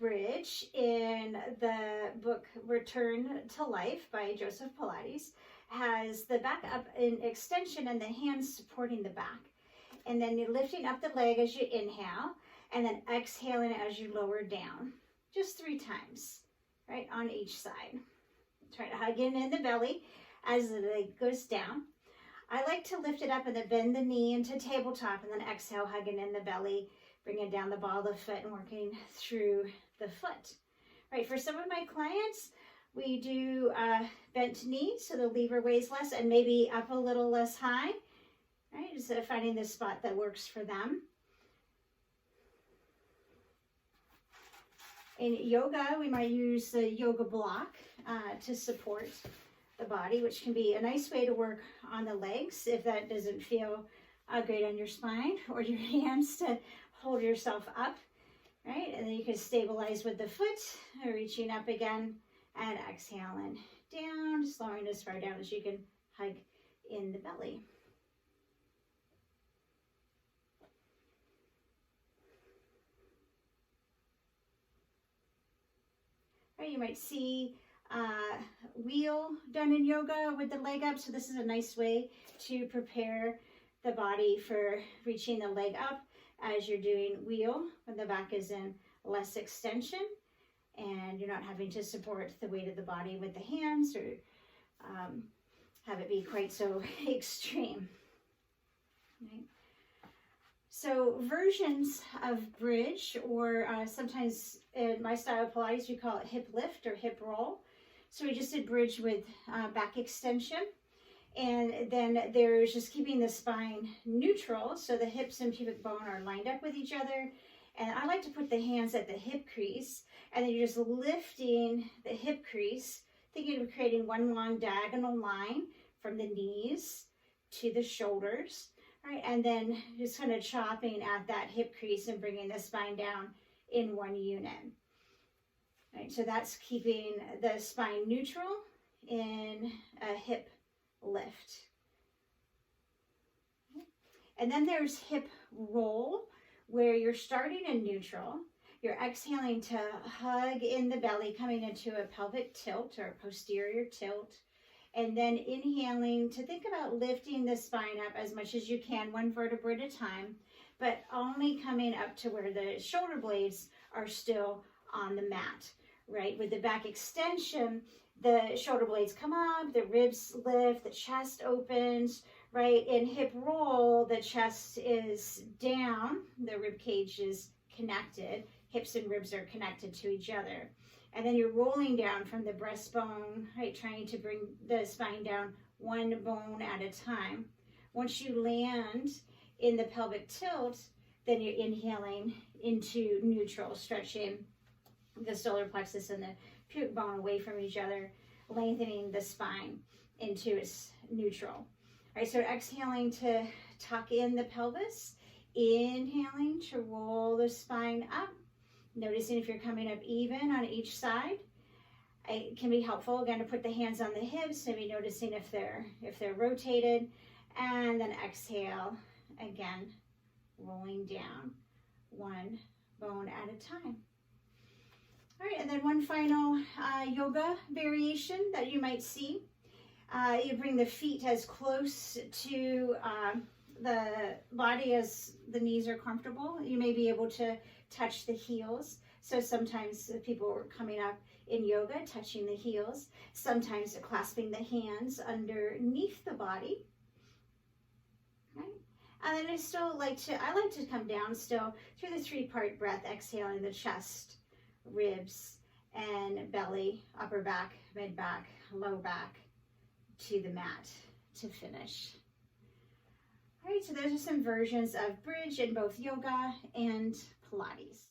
bridge in the book Return to Life by Joseph Pilates has the back up in extension and the hands supporting the back. And then you're lifting up the leg as you inhale and then exhaling as you lower down. Just 3 times, right, on each side. Try to hug in the belly as the leg goes down. I like to lift it up and then bend the knee into tabletop and then exhale, hugging in the belly, bringing down the ball of the foot and working through the foot. Right, for some of my clients, we do bent knees so the lever weighs less and maybe up a little less high, right, just finding the spot that works for them. In yoga, we might use the yoga block to support the body, which can be a nice way to work on the legs if that doesn't feel great on your spine, or your hands to hold yourself up, right? And then you can stabilize with the foot, reaching up again and exhaling down, just lowering as far down as you can, hug in the belly. Right, you might see wheel done in yoga with the leg up. So this is a nice way to prepare the body for reaching the leg up as you're doing wheel when the back is in less extension and you're not having to support the weight of the body with the hands or have it be quite so extreme. Right? So versions of bridge, or sometimes in my style of Pilates, we call it hip lift or hip roll. So we just did bridge with back extension. And then there's just keeping the spine neutral. So the hips and pubic bone are lined up with each other. And I like to put the hands at the hip crease. And then you're just lifting the hip crease, thinking of creating one long diagonal line from the knees to the shoulders. Right, and then just kind of chopping at that hip crease and bringing the spine down in one unit. Right, so that's keeping the spine neutral in a hip lift. And then there's hip roll, where you're starting in neutral. You're exhaling to hug in the belly, coming into a pelvic tilt or posterior tilt. And then inhaling to think about lifting the spine up as much as you can, one vertebra at a time, but only coming up to where the shoulder blades are still on the mat, right? With the back extension, the shoulder blades come up, the ribs lift, the chest opens, right? In hip roll, the chest is down, the rib cage is connected, hips and ribs are connected to each other. And then you're rolling down from the breastbone, right, trying to bring the spine down one bone at a time. Once you land in the pelvic tilt, then you're inhaling into neutral, stretching the solar plexus and the pubic bone away from each other, lengthening the spine into its neutral. All right, so exhaling to tuck in the pelvis, inhaling to roll the spine up. Noticing if you're coming up even on each side. It can be helpful, again, to put the hands on the hips, maybe noticing if they're rotated, and then exhale, again, rolling down one bone at a time. All right, and then one final yoga variation that you might see. You bring the feet as close to the body as the knees are comfortable. You may be able to touch the heels. So sometimes people are coming up in yoga, touching the heels. Sometimes clasping the hands underneath the body. Right? And then I like to come down still through the 3-part breath, exhaling the chest, ribs, and belly, upper back, mid back, low back to the mat to finish. All right, so those are some versions of bridge in both yoga and Pilates.